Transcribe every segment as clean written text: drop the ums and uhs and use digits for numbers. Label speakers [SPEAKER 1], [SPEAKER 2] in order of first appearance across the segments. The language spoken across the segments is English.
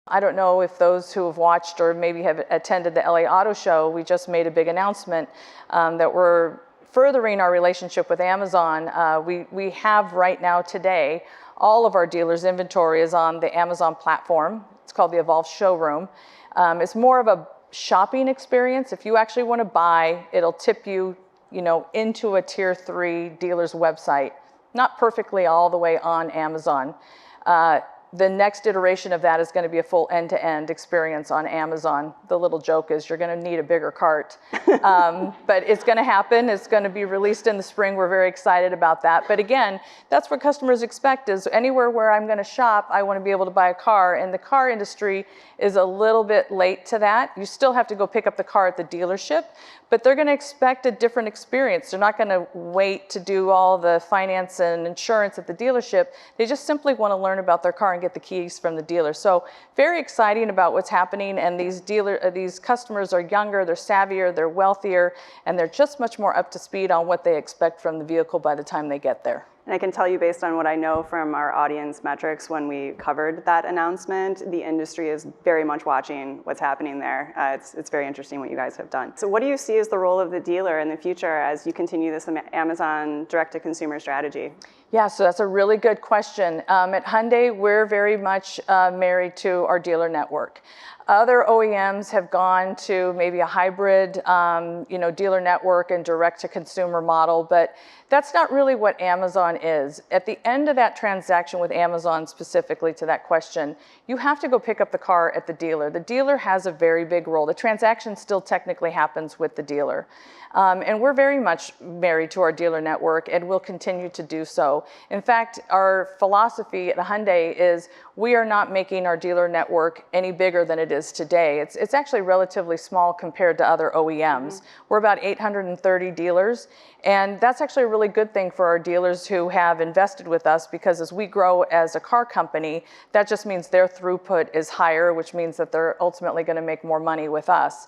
[SPEAKER 1] I don't know if those who have watched or maybe have attended the LA Auto Show, we just made a big announcement that we're furthering our relationship with Amazon. We have right now today, all of our dealers' inventory is on the Amazon platform. It's called the Evolve Showroom. It's more of a shopping experience. If you actually want to buy, it'll tip you, into a tier 3 dealer's website. Not perfectly all the way on Amazon. The next iteration of that is going to be a full end-to-end experience on Amazon. The little joke is you're going to need a bigger cart. But it's going to happen. It's going to be released in the spring. We're very excited about that. But again, that's what customers expect is anywhere where I'm going to shop, I want to be able to buy a car. And the car industry is a little bit late to that. You still have to go pick up the car at the dealership, but they're going to expect a different experience. They're not going to wait to do all the finance and insurance at the dealership. They just simply want to learn about their car and get the keys from the dealer. So very exciting about what's happening, and these customers are younger, they're savvier, they're wealthier, and they're just much more up to speed on what they expect from the vehicle by the time they get there.
[SPEAKER 2] And I can tell you based on what I know from our audience metrics when we covered that announcement, the industry is very much watching what's happening there. It's very interesting what you guys have done. So what do you see as the role of the dealer in the future as you continue this Amazon direct-to-consumer strategy?
[SPEAKER 1] Yeah, so that's a really good question. At Hyundai, we're very much married to our dealer network. Other OEMs have gone to maybe a hybrid, dealer network and direct-to-consumer model, but that's not really what Amazon is. At the end of that transaction with Amazon, specifically to that question, you have to go pick up the car at the dealer. The dealer has a very big role. The transaction still technically happens with the dealer. And we're very much married to our dealer network and will continue to do so. In fact, our philosophy at Hyundai is we are not making our dealer network any bigger than it is today. It's actually relatively small compared to other OEMs. We're about 830 dealers, and that's actually a really good thing for our dealers who have invested with us, because as we grow as a car company, that just means their throughput is higher, which means that they're ultimately going to make more money with us.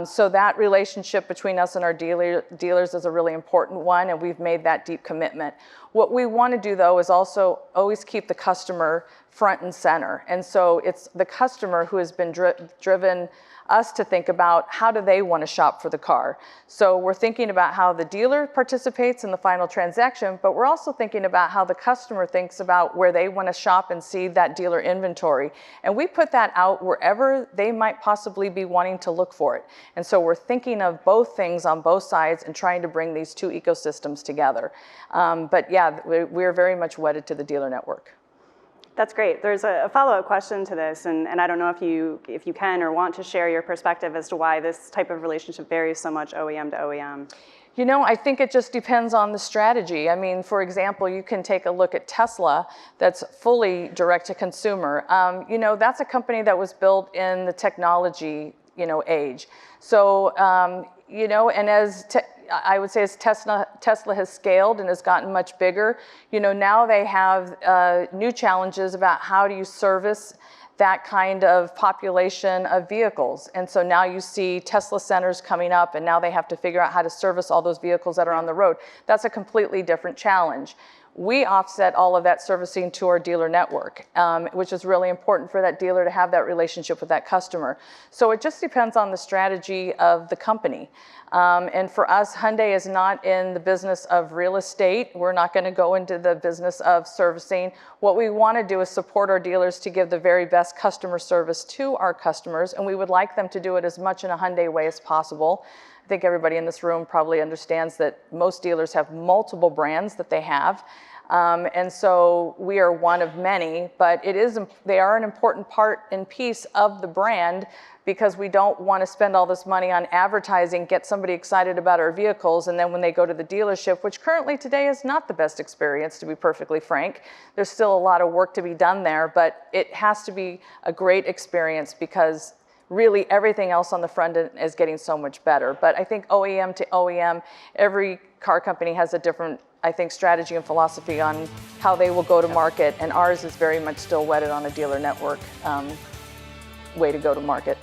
[SPEAKER 1] So that relationship between us and our dealers is a really important one, and we've made that deep commitment. What we want to do, though, is also always keep the customer front and center. And so it's the customer who has been driven us to think about how do they want to shop for the car. So we're thinking about how the dealer participates in the final transaction, but we're also thinking about how the customer thinks about where they want to shop and see that dealer inventory. And we put that out wherever they might possibly be wanting to look for it. And so we're thinking of both things on both sides and trying to bring these two ecosystems together. But yeah, we're very much wedded to the dealer network.
[SPEAKER 2] That's great. There's a follow-up question to this, and I don't know if you can or want to share your perspective as to why this type of relationship varies so much OEM to OEM.
[SPEAKER 1] I think it just depends on the strategy. I mean, for example, you can take a look at Tesla that's fully direct to consumer. That's a company that was built in the technology, age. So, and I would say as Tesla has scaled and has gotten much bigger, now they have new challenges about how do you service that kind of population of vehicles. And so now you see Tesla centers coming up, and now they have to figure out how to service all those vehicles that are on the road. That's a completely different challenge. We offset all of that servicing to our dealer network, which is really important for that dealer to have that relationship with that customer. So it just depends on the strategy of the company. And for us, Hyundai is not in the business of real estate. We're not going to go into the business of servicing. What we want to do is support our dealers to give the very best customer service to our customers, and we would like them to do it as much in a Hyundai way as possible. I think everybody in this room probably understands that most dealers have multiple brands that they have. And so we are one of many, but they are an important part and piece of the brand, because we don't want to spend all this money on advertising, get somebody excited about our vehicles, and then when they go to the dealership, which currently today is not the best experience, to be perfectly frank. There's still a lot of work to be done there, but it has to be a great experience, because really everything else on the front end is getting so much better. But I think OEM to OEM, every car company has a different, strategy and philosophy on how they will go to market, and ours is very much still wedded on a dealer network way to go to market.